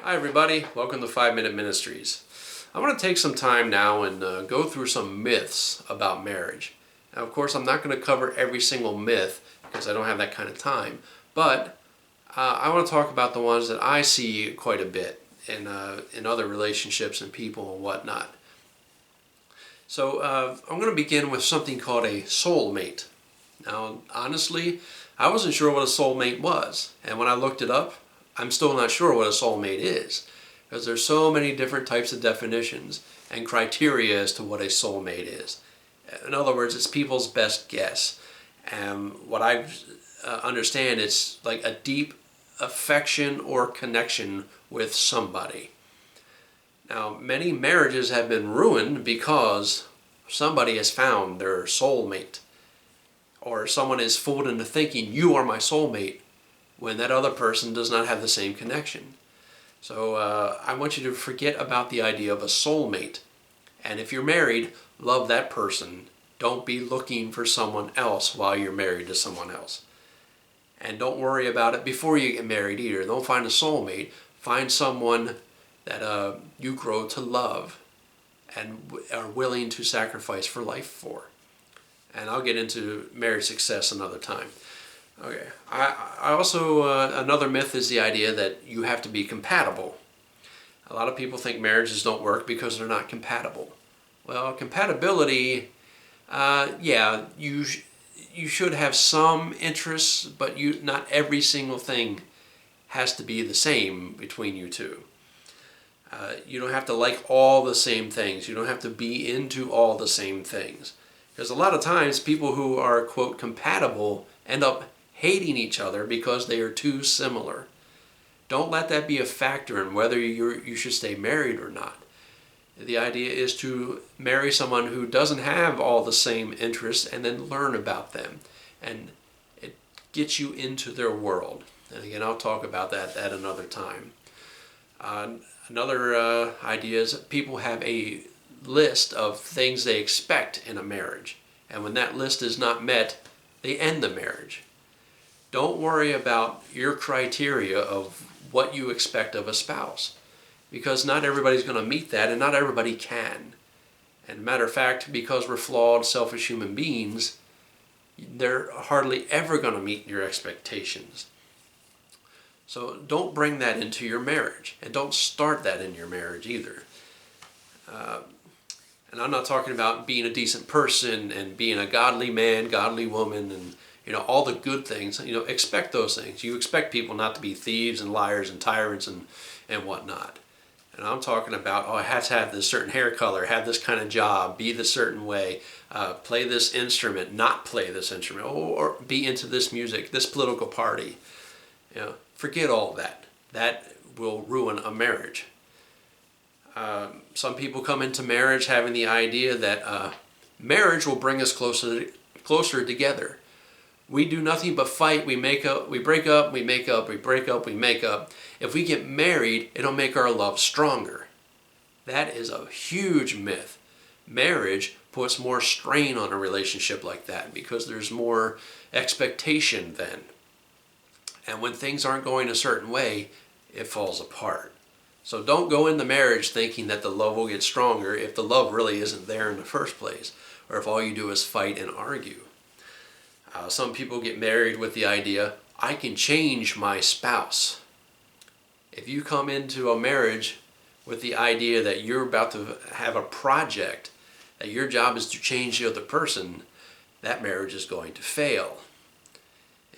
Hi everybody, welcome to 5 Minute Ministries. I want to take some time now and go through some myths about marriage. Now of course I'm not going to cover every single myth because I don't have that kind of time, but I want to talk about the ones that I see quite a bit in other relationships and people and whatnot. So I'm going to begin with something called a soulmate. Now honestly, I wasn't sure what a soulmate was, and when I looked it up, I'm still not sure what a soulmate is, because there's so many different types of definitions and criteria as to what a soulmate is. In other words, it's people's best guess. And what I understand, it's like a deep affection or connection with somebody. Now, many marriages have been ruined because somebody has found their soulmate, or someone is fooled into thinking, you are my soulmate, when that other person does not have the same connection. So I want you to forget about the idea of a soulmate. And if you're married, love that person. Don't be looking for someone else while you're married to someone else. And don't worry about it before you get married either. Don't find a soulmate. Find someone that you grow to love and are willing to sacrifice for life for. And I'll get into marriage success another time. Okay. I also, another myth is the idea that you have to be compatible. A lot of people think marriages don't work because they're not compatible. Well, compatibility, yeah, you should have some interests, but not every single thing has to be the same between you two. You don't have to like all the same things. You don't have to be into all the same things. Because a lot of times people who are, quote, compatible end up hating each other because they are too similar. Don't let that be a factor in whether you should stay married or not. The idea is to marry someone who doesn't have all the same interests and then learn about them. And it gets you into their world. And again, I'll talk about that at another time. Another idea is that people have a list of things they expect in a marriage. And when that list is not met, they end the marriage. Don't worry about your criteria of what you expect of a spouse, because not everybody's going to meet that, and not everybody can. And matter of fact, because we're flawed, selfish human beings, they're hardly ever going to meet your expectations. So don't bring that into your marriage, and don't start that in your marriage either. And I'm not talking about being a decent person and being a godly man, godly woman, and all the good things. Expect those things. You expect people not to be thieves and liars and tyrants and whatnot. And I'm talking about, I have to have this certain hair color, have this kind of job, be this certain way, play this instrument, not play this instrument, or be into this music, this political party. Forget all that. That will ruin a marriage. Some people come into marriage having the idea that marriage will bring us closer together. We do nothing but fight. We make up, we break up, we make up, we break up, we make up. If we get married, it'll make our love stronger. That is a huge myth. Marriage puts more strain on a relationship like that because there's more expectation then. And when things aren't going a certain way, it falls apart. So don't go into marriage thinking that the love will get stronger if the love really isn't there in the first place, or if all you do is fight and argue. Some people get married with the idea, I can change my spouse. If you come into a marriage with the idea that you're about to have a project, that your job is to change the other person, that marriage is going to fail.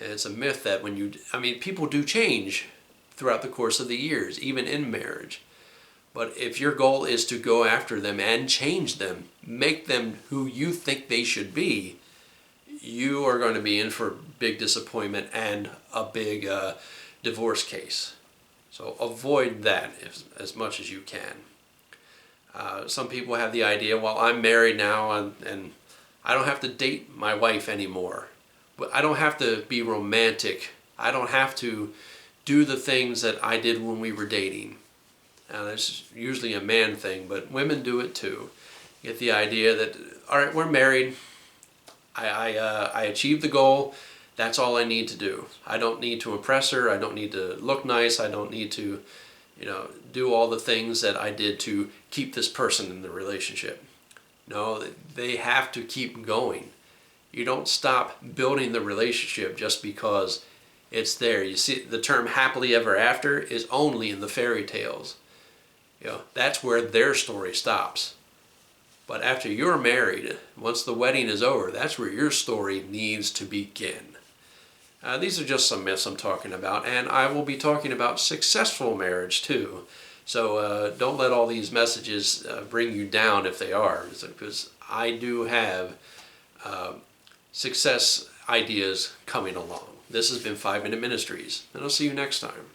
And it's a myth that people do change throughout the course of the years, even in marriage. But if your goal is to go after them and change them, make them who you think they should be, you are going to be in for big disappointment and a big divorce case. So avoid that as much as you can. Some people have the idea, well, I'm married now and I don't have to date my wife anymore. But I don't have to be romantic. I don't have to do the things that I did when we were dating. Now, that's usually a man thing, but women do it too. You get the idea that, all right, we're married. I achieved the goal. That's all I need to do. I don't need to impress her. I don't need to look nice. I don't need to, do all the things that I did to keep this person in the relationship. No, they have to keep going. You don't stop building the relationship just because it's there. You see, the term happily ever after is only in the fairy tales. That's where their story stops. But after you're married, once the wedding is over, that's where your story needs to begin. These are just some myths I'm talking about, and I will be talking about successful marriage too. So don't let all these messages bring you down if they are, because I do have success ideas coming along. This has been 5 Minute Ministries, and I'll see you next time.